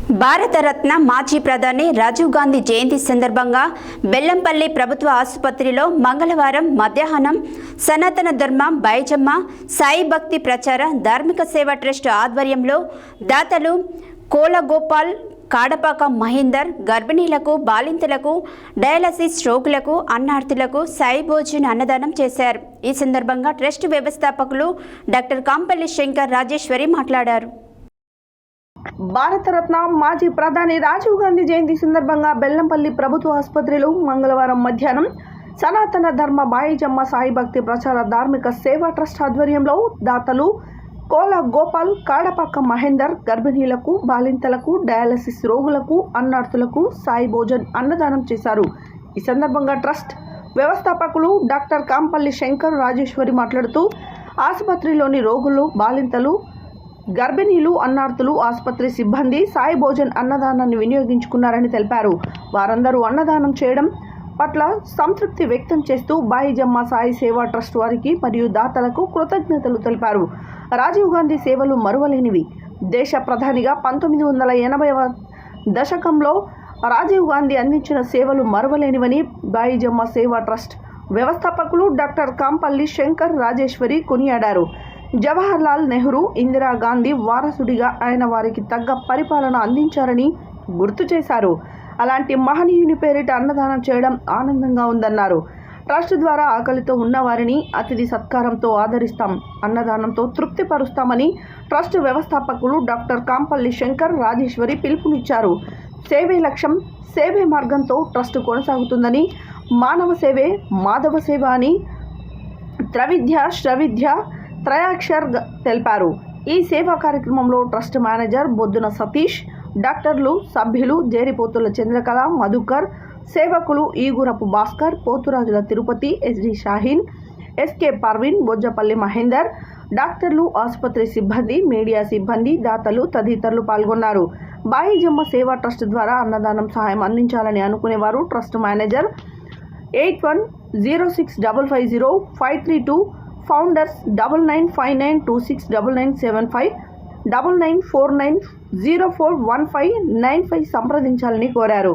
భారతరత్న మాజీ ప్రధాని రాజీవ్ గాంధీ జయంతి సందర్భంగా బెల్లంపల్లి ప్రభుత్వ ఆసుపత్రిలో మంగళవారం మధ్యాహ్నం సనాతన ధర్మ బైజమ్మ సాయి భక్తి ప్రచార ధార్మిక సేవ ట్రస్ట్ ఆధ్వర్యంలో దాతలు కోలగోపాల్ కాడపాక మహేందర్ గర్భిణీలకు బాలింతలకు డయాలసిస్ రోగులకు అన్నార్థులకు సాయి భోజన్ అన్నదానం చేశారు। ఈ సందర్భంగా ట్రస్ట్ వ్యవస్థాపకులు డాక్టర్ కాంపల్లి శంకర్ రాజేశ్వరి మాట్లాడారు। భారతరత్న మాజీ ప్రధాని రాజీవ్ గాంధీ జయంతి సందర్భంగా బెల్లంపల్లి ప్రభుత్వ ఆసుపత్రిలో మంగళవారం మధ్యాహ్నం సనాతన ధర్మ బాయిజమ్మ సాయి భక్తి ప్రచార ధార్మిక సేవా ట్రస్ట్ ఆధ్వర్యంలో దాతలు కోల గోపాల్ కాడపాక మహేందర్ గర్భిణీలకు బాలింతలకు డయాలసిస్ రోగులకు అన్నార్థులకు సాయి భోజన్ అన్నదానం చేశారు। ఈ సందర్భంగా ట్రస్ట్ వ్యవస్థాపకులు డాక్టర్ కాంపల్లి శంకర్ రాజేశ్వరి మాట్లాడుతూ ఆసుపత్రిలోని రోగులు బాలింతలు గర్భిణీలు అన్నార్థులు ఆసుపత్రి సిబ్బంది సాయి భోజన్ అన్నదానాన్ని వినియోగించుకున్నారని తెలిపారు। వారందరూ అన్నదానం చేయడం పట్ల సంతృప్తి వ్యక్తం చేస్తూ బాయిజమ్మ సాయి సేవా ట్రస్ట్ వారికి మరియు దాతలకు కృతజ్ఞతలు తెలిపారు। రాజీవ్ గాంధీ సేవలు మరువలేనివి। దేశ ప్రధానిగా 1980వ దశకంలో రాజీవ్ గాంధీ అందించిన సేవలు మరువలేనివని బాయిజమ్మ సేవా ట్రస్ట్ వ్యవస్థాపకులు డాక్టర్ కాంపల్లి శంకర్ రాజేశ్వరి కొనియాడారు। జవహర్ లాల్ నెహ్రూ ఇందిరాగాంధీ వారసుడిగా ఆయన వారికి తగ్గ పరిపాలన అందించారని గుర్తు చేశారు। అలాంటి మహనీయుని పేరిట అన్నదానం చేయడం ఆనందంగా ఉందన్నారు। ట్రస్ట్ ద్వారా ఆకలితో ఉన్నవారిని అతిథి సత్కారంతో ఆదరిస్తాం, అన్నదానంతో తృప్తిపరుస్తామని ట్రస్ట్ వ్యవస్థాపకులు డాక్టర్ కాంపల్లి శంకర్ రాజేశ్వరి పిలుపునిచ్చారు। సేవే లక్ష్యం, సేవే మార్గంతో ట్రస్ట్ కొనసాగుతుందని, మానవ సేవే మాధవ సేవ అని త్రవిద్య శ్రవిద్య త్రయాక్షర్ తెలిపారు। ఈ సేవా కార్యక్రమంలో ట్రస్ట్ మేనేజర్ బొద్దున సతీష్, డాక్టర్లు, సభ్యులు జేరిపోతుల చంద్రకళ, మధుకర్, సేవకులు ఈగురపు భాస్కర్, పోతురాజుల తిరుపతి, ఎస్డి షాహీన్, ఎస్కే పర్వీన్, బొజ్జపల్లి మహేందర్, డాక్టర్లు, ఆసుపత్రి సిబ్బంది, మీడియా సిబ్బంది, దాతలు తదితరులు పాల్గొన్నారు। బాయిజమ్మ సేవా ట్రస్ట్ ద్వారా అన్నదానం సహాయం అందించాలని అనుకునేవారు ట్రస్ట్ మేనేజర్ 8106550532, ఫౌండర్స్ 9959269975 9949041595 సంప్రదించాలని కోరారు।